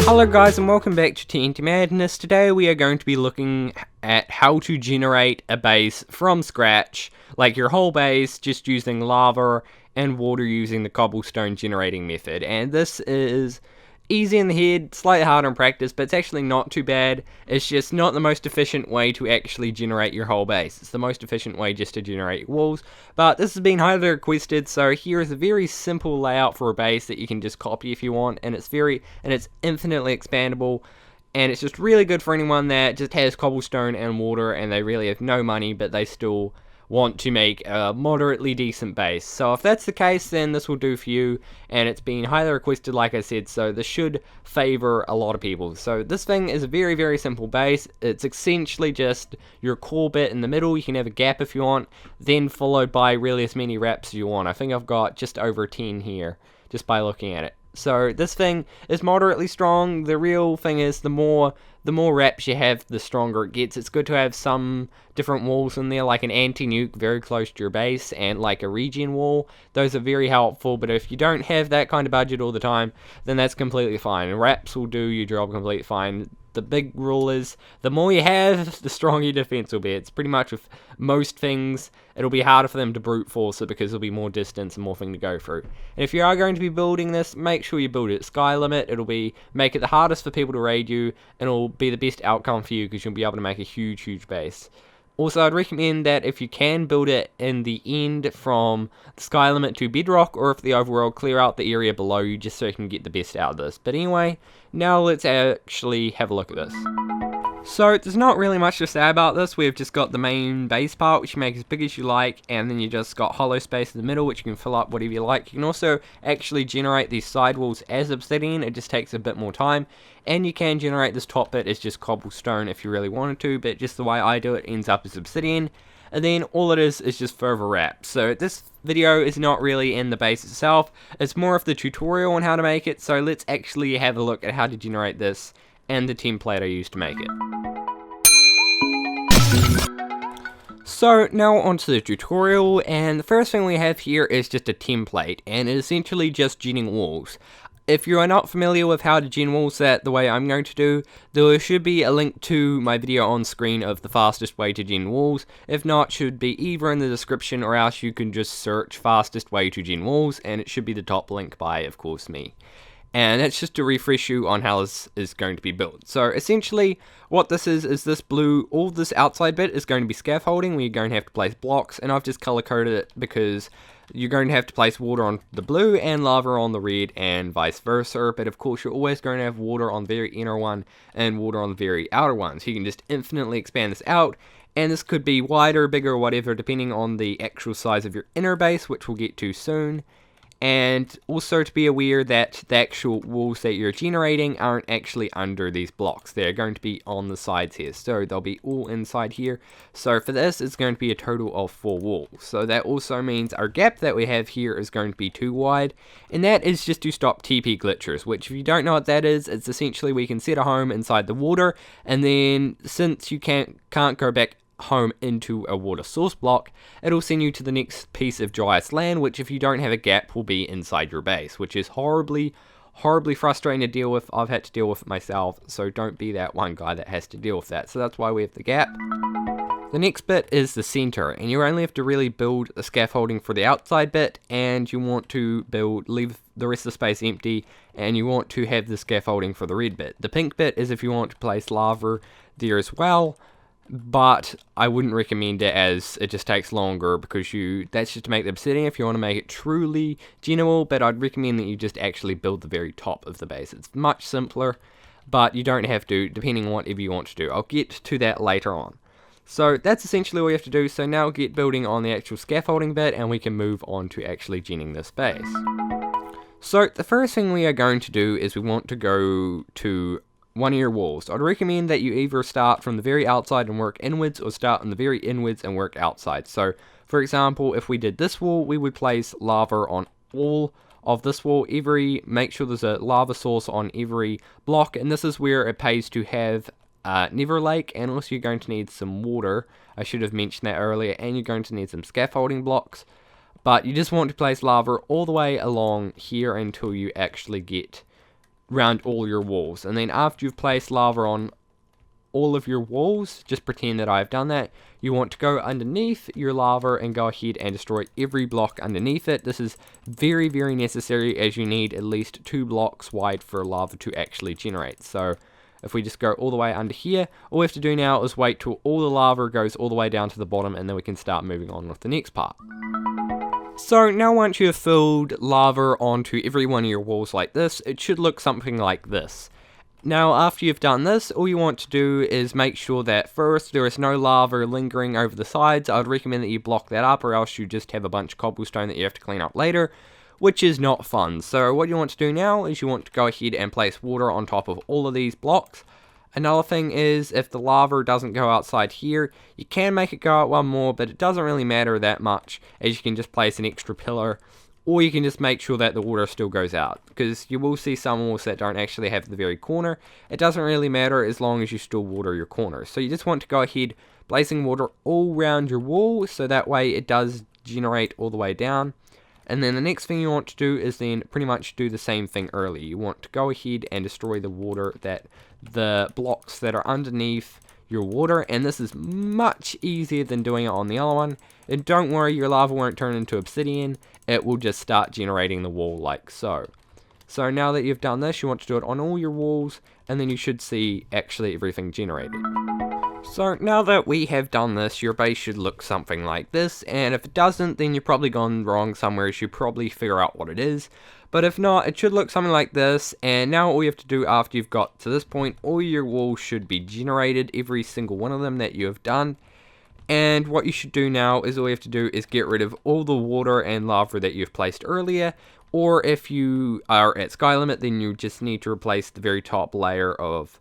Hello guys and welcome back to TNT Madness. Today we are going to be looking at how to generate a base from scratch, like your whole base, just using lava and water using the cobblestone generating method. And this is easy in the head, slightly harder in practice, but it's actually not too bad. It's just not the most efficient way to actually generate your whole base. It's the most efficient way just to generate walls, but this has been highly requested, so here is a very simple layout for a base that you can just copy if you want, and it's infinitely expandable, and it's just really good for anyone that just has cobblestone and water and they really have no money, but they still want to make a moderately decent base. So if that's the case, then this will do for you, and it's been highly requested like I said, so this should favor a lot of people. So this thing is a very, very simple base. It's essentially just your core bit in the middle. You can have a gap if you want, then followed by really as many wraps as you want. I think I've got just over 10 here, just by looking at it. So this thing is moderately strong. The real thing is the more wraps you have, the stronger it gets. It's good to have some different walls in there, like an anti-nuke very close to your base, and like a regen wall. Those are very helpful, but if you don't have that kind of budget all the time, then that's completely fine. And wraps will do your job completely fine. The big rule is, the more you have, the stronger your defense will be. It's pretty much with most things, it'll be harder for them to brute force it because there'll be more distance and more thing to go through. And if you are going to be building this, make sure you build it at sky limit. It'll make it the hardest for people to raid you, and it'll be the best outcome for you because you'll be able to make a huge base. Also, I'd recommend that if you can build it in the end from the sky limit to bedrock, or if the overworld, clear out the area below you just so you can get the best out of this. But anyway, now let's actually have a look at this. So there's not really much to say about this. We've just got the main base part, which you make as big as you like, and then you just got hollow space in the middle, which you can fill up whatever you like. You can also actually generate these side walls as obsidian. It just takes a bit more time, and you can generate this top bit as just cobblestone if you really wanted to, but just the way I do it ends up as obsidian. And then all it is just further wraps. So this video is not really in the base itself, it's more of the tutorial on how to make it. So let's actually have a look at how to generate this and the template I used to make it. So now onto the tutorial, and the first thing we have here is just a template, and it's essentially just genning walls. If you are not familiar with how to gen walls the way I'm going to do, there should be a link to my video on screen of the fastest way to gen walls. If not, it should be either in the description, or else you can just search fastest way to gen walls, and it should be the top link by, of course, me. And that's just to refresh you on how this is going to be built. So essentially what this is this blue, all this outside bit is going to be scaffolding where you're going to have to place blocks, and I've just color coded it because you're going to have to place water on the blue and lava on the red and vice versa, but of course you're always going to have water on the very inner one and water on the very outer one, so you can just infinitely expand this out. And this could be wider, bigger, or whatever, depending on the actual size of your inner base, which we'll get to soon. And also to be aware that the actual walls that you're generating aren't actually under these blocks. They're going to be on the sides here, so they'll be all inside here. So for this, it's going to be a total of 4 walls. So that also means our gap that we have here is going to be too wide, and that is just to stop TP glitchers, which if you don't know what that is, it's essentially we can set a home inside the water, and then since you can't go back home into a water source block, it'll send you to the next piece of driest land, which if you don't have a gap will be inside your base, which is horribly frustrating to deal with. I've had to deal with it myself, so don't be that one guy that has to deal with that. So that's why we have the gap. The next bit is the center, and you only have to really build the scaffolding for the outside bit, and you want to leave the rest of the space empty, and you want to have the scaffolding for the red bit. The pink bit is if you want to place lava there as well, but I wouldn't recommend it as it just takes longer because that's just to make the obsidian if you want to make it truly general, but I'd recommend that you just actually build the very top of the base. It's much simpler, but you don't have to, depending on whatever you want to do. I'll get to that later on. So that's essentially all you have to do. So now we'll get building on the actual scaffolding bit, and we can move on to actually genning this base. So the first thing we are going to do is we want to go to one of your walls. I'd recommend that you either start from the very outside and work inwards, or start on the very inwards and work outside. So for example, if we did this wall, we would place lava on all of this wall. Make sure there's a lava source on every block, and this is where it pays to have Never Lake, and also you're going to need some water. I should have mentioned that earlier, and you're going to need some scaffolding blocks. But you just want to place lava all the way along here until you actually get around all your walls. And then after you've placed lava on all of your walls, just pretend that I've done that, you want to go underneath your lava and go ahead and destroy every block underneath it. This is very, very necessary, as you need at least 2 blocks wide for lava to actually generate. So if we just go all the way under here, all we have to do now is wait till all the lava goes all the way down to the bottom, and then we can start moving on with the next part. So now once you have filled lava onto every one of your walls like this, it should look something like this. Now after you've done this, all you want to do is make sure that first there is no lava lingering over the sides. I would recommend that you block that up, or else you just have a bunch of cobblestone that you have to clean up later, which is not fun. So what you want to do now is you want to go ahead and place water on top of all of these blocks. Another thing is, if the lava doesn't go outside here, you can make it go out one more, but it doesn't really matter that much, as you can just place an extra pillar, or you can just make sure that the water still goes out, because you will see some walls that don't actually have the very corner. It doesn't really matter as long as you still water your corners. So you just want to go ahead placing water all around your wall, so that way it does generate all the way down. And then the next thing you want to do is then pretty much do the same thing early. You want to go ahead and destroy the water, the blocks that are underneath your water, and this is much easier than doing it on the other one. And don't worry, your lava won't turn into obsidian, it will just start generating the wall like so. So now that you've done this, you want to do it on all your walls, and then you should see actually everything generated. So now that we have done this, your base should look something like this, and if it doesn't, then you've probably gone wrong somewhere. You should probably figure out what it is. But if not, it should look something like this, and now all you have to do after you've got to this point, all your walls should be generated, every single one of them that you have done. And what you should do now is all you have to do is get rid of all the water and lava that you've placed earlier, or if you are at sky limit, then you just need to replace the very top layer of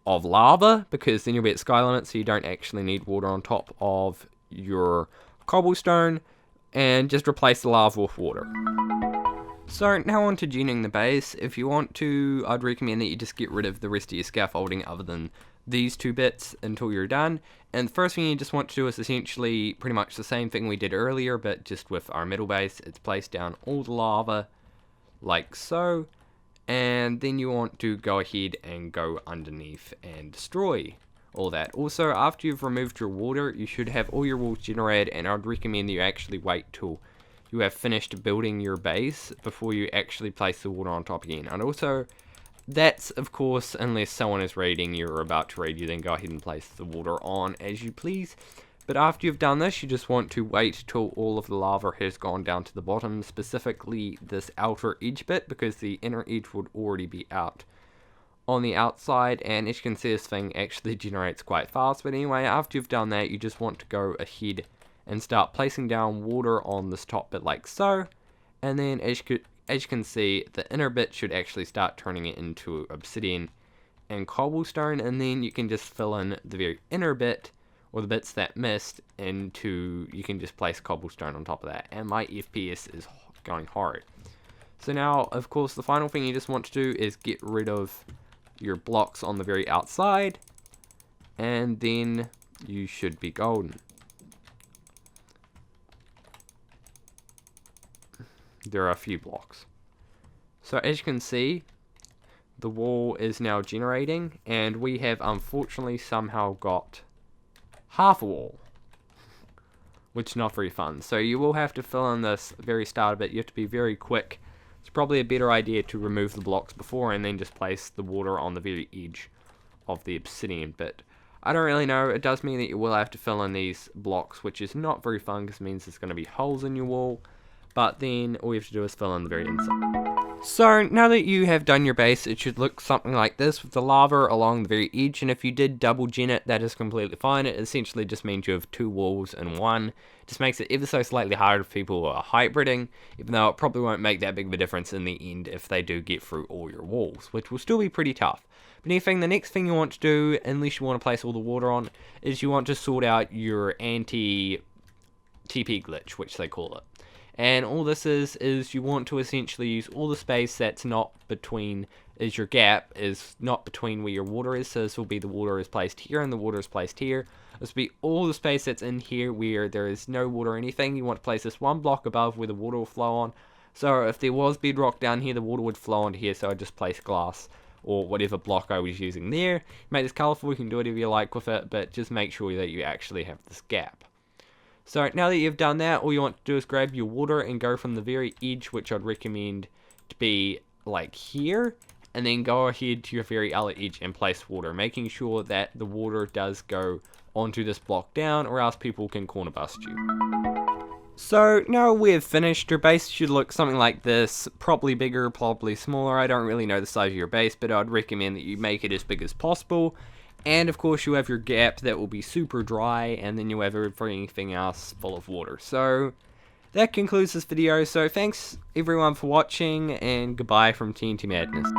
lava, because then you'll be at sky limit, so you don't actually need water on top of your cobblestone, and just replace the lava with water. So now on to genning the base. If you want to, I'd recommend that you just get rid of the rest of your scaffolding other than these 2 bits until you're done. And the first thing you just want to do is essentially pretty much the same thing we did earlier, but just with our middle base. It's place down all the lava like so, and then you want to go ahead and go underneath and destroy all that. Also, after you've removed your water, you should have all your walls generated, and I'd recommend that you actually wait till you have finished building your base before you actually place the water on top again. And also, that's of course unless someone is raiding you or about to raid you, then go ahead and place the water on as you please. But after you've done this, you just want to wait till all of the lava has gone down to the bottom, specifically this outer edge bit, because the inner edge would already be out on the outside, and as you can see, this thing actually generates quite fast. But anyway, after you've done that, you just want to go ahead and start placing down water on this top bit like so, and then as you can see, the inner bit should actually start turning it into obsidian and cobblestone, and then you can just fill in the very inner bit, or the bits that missed, into, you can just place cobblestone on top of that, and my FPS is going hard. So now, of course, the final thing you just want to do is get rid of your blocks on the very outside, and then you should be golden. There are a few blocks. So as you can see, the wall is now generating, and we have unfortunately somehow got half a wall, which is not very fun. So you will have to fill in this very start of it. You have to be very quick. It's probably a better idea to remove the blocks before and then just place the water on the very edge of the obsidian. But I don't really know. It does mean that you will have to fill in these blocks, which is not very fun because it means there's going to be holes in your wall. But then all you have to do is fill in the very inside. So now that you have done your base, it should look something like this with the lava along the very edge. And if you did double gen it, that is completely fine. It essentially just means you have 2 walls in one. It just makes it ever so slightly harder for people who are hybriding, even though it probably won't make that big of a difference in the end if they do get through all your walls, which will still be pretty tough. But anything, the next thing you want to do, unless you want to place all the water on, is you want to sort out your anti-TP glitch, which they call it. And all this is you want to essentially use all the space that's not between, is your gap, is not between where your water is. So this will be the water is placed here and the water is placed here. This will be all the space that's in here where there is no water or anything. You want to place this one block above where the water will flow on. So if there was bedrock down here, the water would flow onto here, so I just place glass or whatever block I was using there. Make this colourful, you can do whatever you like with it, but just make sure that you actually have this gap. So now that you've done that, all you want to do is grab your water and go from the very edge, which I'd recommend to be like here, and then go ahead to your very other edge and place water, making sure that the water does go onto this block down, or else people can corner bust you. So now we've finished, your base should look something like this, probably bigger, probably smaller. I don't really know the size of your base, but I'd recommend that you make it as big as possible. And of course you have your gap that will be super dry, and then you'll have everything else full of water. So that concludes this video, so thanks everyone for watching, and goodbye from TNT Madness.